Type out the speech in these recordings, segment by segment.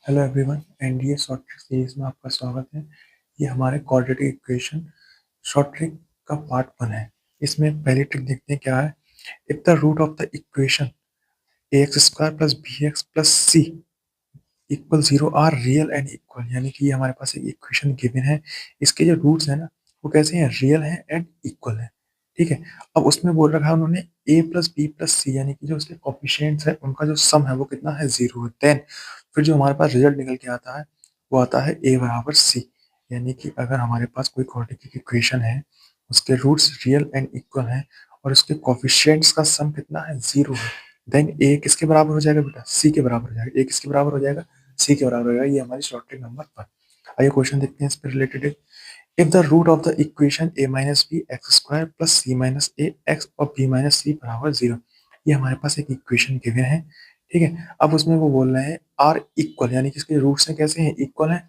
Hello everyone, NDA short trick series में आपका स्वागत है। ये हमारे क्वाड्रेटिक इक्वेशन शॉर्ट ट्रिक का पार्ट 1 है। इसमें पहली ट्रिक देखते हैं क्या है। If the root of the equation ax square plus B X plus C equal 0 are real and equal, यानी कि ये हमारे पास एक इक्वेशन गिवन है। इसके जो रूट्स हैं ना, वो कैसे हैं, रियल हैं एंड इक्वल है। ठीक है। अब उसमें बोल रखा है उन्होंने a प्लस बी प्लस सी, यानी कि जो उसके कोफिशिएंट्स है उनका जो सम है वो कितना है, 0 है। देन फिर जो हमारे पास रिजल्ट निकल के आता है वो आता है a बराबर c, यानी कि अगर हमारे पास कोई क्वाड्रेटिक इक्वेशन है, उसके रूट्स रियल एंड इक्वल हैं और उसके कोफिशिएंट्स का सम कितना है, 0 है, देन a किसके बराबर हो जाएगा बेटा, c के बराबर हो जाएगा। a किसके बराबर हो जाएगा, c के बराबर हो जाएगा। ये हमारी शॉर्ट ट्रिक नंबर 1। आइए क्वेश्चन देखते हैं इस पर related. If the root of the equation a minus B X square plus C minus A X और b माइनस सी बराबर 0, ये हमारे पास एक इक्वेशन गिवन है। ठीक है। अब उसमें वो बोल रहे हैं आर इक्वल, यानी कि इसके रूट्स हैं कैसे हैं, इक्वल हैं,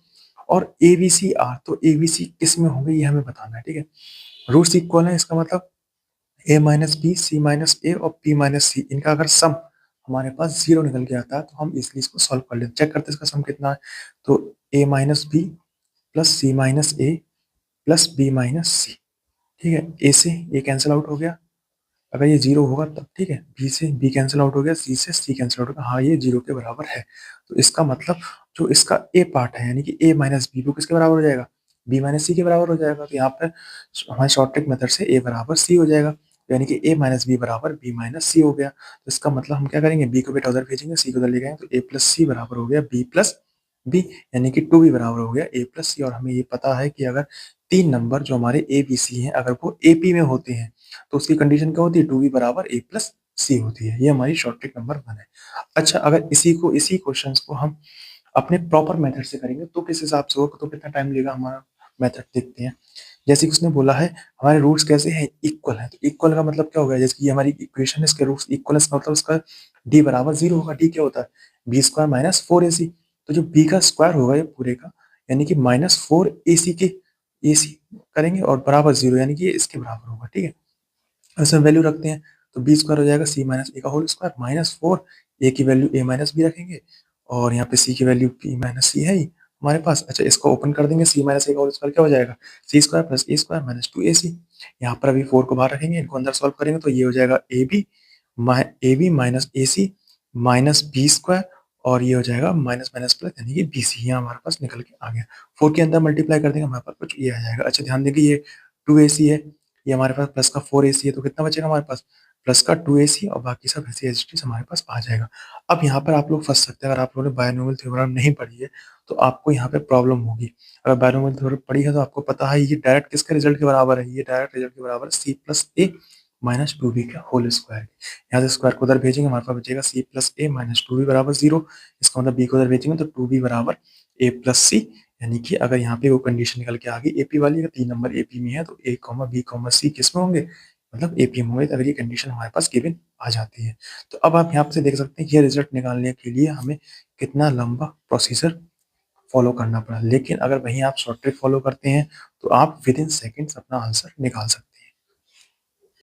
और ए बी सी आर, तो ए बी सी किस में होंगे ये हमें बताना है। ठीक है। रूट्स इक्वल है, इसका मतलब ए माइनस बी सी माइनस ए और पी माइनस सी, इनका अगर सम हमारे पास 0 निकल के आता है तो हम इसलिए इसको सॉल्व कर लेते, चेक करते हैं इसका सम कितना है। तो ए minus B plus C minus ए प्लस बी माइनस सी। ठीक है। ए से ए कैंसिल आउट हो गया, अगर ये 0 होगा तब। ठीक है। बी से बी कैंसिल आउट हो गया, सी से सी कैंसिल आउट हो गया, हाँ ये 0 के बराबर है। तो इसका मतलब जो इसका ए पार्ट है, यानी कि ए माइनस बी, वो किसके बराबर हो जाएगा, बी माइनस सी के बराबर हो जाएगा। तो यहाँ पर हमारे शॉर्ट ट्रिक मेथड से ए बराबर सी हो जाएगा, यानी कि ए माइनस बी बराबर बी माइनस सी हो गया। तो इसका मतलब हम क्या करेंगे, बी को बेटा उधर भेजेंगे, सी को उधर ले जाएंगे, तो ए प्लस सी बराबर हो गया बी प्लस बी, यानी कि 2b बराबर हो गया ए प्लस सी। और हमें ये पता है कि अगर 3 नंबर जो हमारे ए बी सी हैं अगर वो एपी में होते हैं तो उसकी कंडीशन क्या होती है, 2b बराबर a प्लस सी होती है। ये हमारी शॉर्ट ट्रिक नंबर 1 है। अच्छा, अगर इसी क्वेश्चन को हम अपने प्रॉपर मेथड से करेंगे तो किस हिसाब से होगा, तो कितना टाइम लेगा हमारा मेथड, देखते हैं। जैसे कि उसने बोला है हमारे रूट्स कैसे हैं, इक्वल है, तो इक्वल का मतलब क्या होगा, जैसे कि हमारी इक्वेशन है इसके रूट्स इक्वल है, इसका मतलब उसका डी बराबर 0 होगा। डी क्या होता है, बी स्क्वायर माइनस 4ac, तो जो बी का स्क्वायर होगा ये पूरे का, यानी कि माइनस 4ac के ac करेंगे और बराबर 0, यानी कि ये इसके बराबर होगा। ठीक है। इसमें वैल्यू रखते हैं, तो बी स्क्वायर हो जाएगा सी माइनस ए का होल स्क्वायर माइनस 4, ए की वैल्यू ए माइनस बी रखेंगे और यहाँ पे सी की वैल्यू पी माइनस सी है ही हमारे पास। अच्छा, इसको ओपन कर देंगे, सी माइनस ए का होल स्क्वायर क्या हो जाएगा, सी स्क्वायर प्लस ए स्क्वायर माइनस 2ac। यहाँ पर अभी 4 को बाहर रखेंगे, इनको अंदर सॉल्व करेंगे तो ये हो जाएगा A B minus A C minus B square, और ये हो जाएगा माइनस माइनस प्लस, यानी कि बी सी यहाँ हमारे पास निकल के आ गया। 4 के अंदर मल्टीप्लाई कर देंगे हमारे पास कुछ ये आ जाएगा। अच्छा ध्यान देंगे, ये 2ac है, ये हमारे पास प्लस का 4ac है, तो कितना बचेगा हमारे पास, प्लस का 2ac और बाकी सब ऐसे एज हमारे पास आ जाएगा। अब यहाँ पर आप लोग फंस सकते हैं, अगर आप लोगों ने बायनोमियल थ्योरम नहीं पढ़ी है तो आपको यहाँ पे प्रॉब्लम होगी। अगर बायनोमियल थ्योरम पढ़ी है तो आपको पता है ये डायरेक्ट किसके रिजल्ट के बराबर है, ये डायरेक्ट रिजल्ट के बराबर सी प्लस ए माइनस 2b का होल स्क्वायर। यहाँ से स्क्वायर को उधर भेजेंगे, हमारे पास बचेगा सी प्लस ए माइनस 2b बराबर 0। इसका मतलब बी को उधर भेजेंगे तो 2b बराबर ए प्लस सी, यानी कि अगर यहाँ पे वो कंडीशन निकल के आ गई एपी वाली, अगर 3 नंबर एपी में है तो ए कॉमा बी कॉमा सी किस में होंगे, मतलब एपी में होंगे। अगर ये कंडीशन हमारे पास गिवन आ जाती है तो अब आप यहाँ से देख सकते हैं कि ये रिजल्ट निकालने के लिए हमें कितना लंबा प्रोसीजर फॉलो करना पड़ा, लेकिन अगर वहीं आप शॉर्ट ट्रिक फॉलो करते हैं तो आप विद इन सेकेंड्स अपना आंसर निकाल सकते हैं।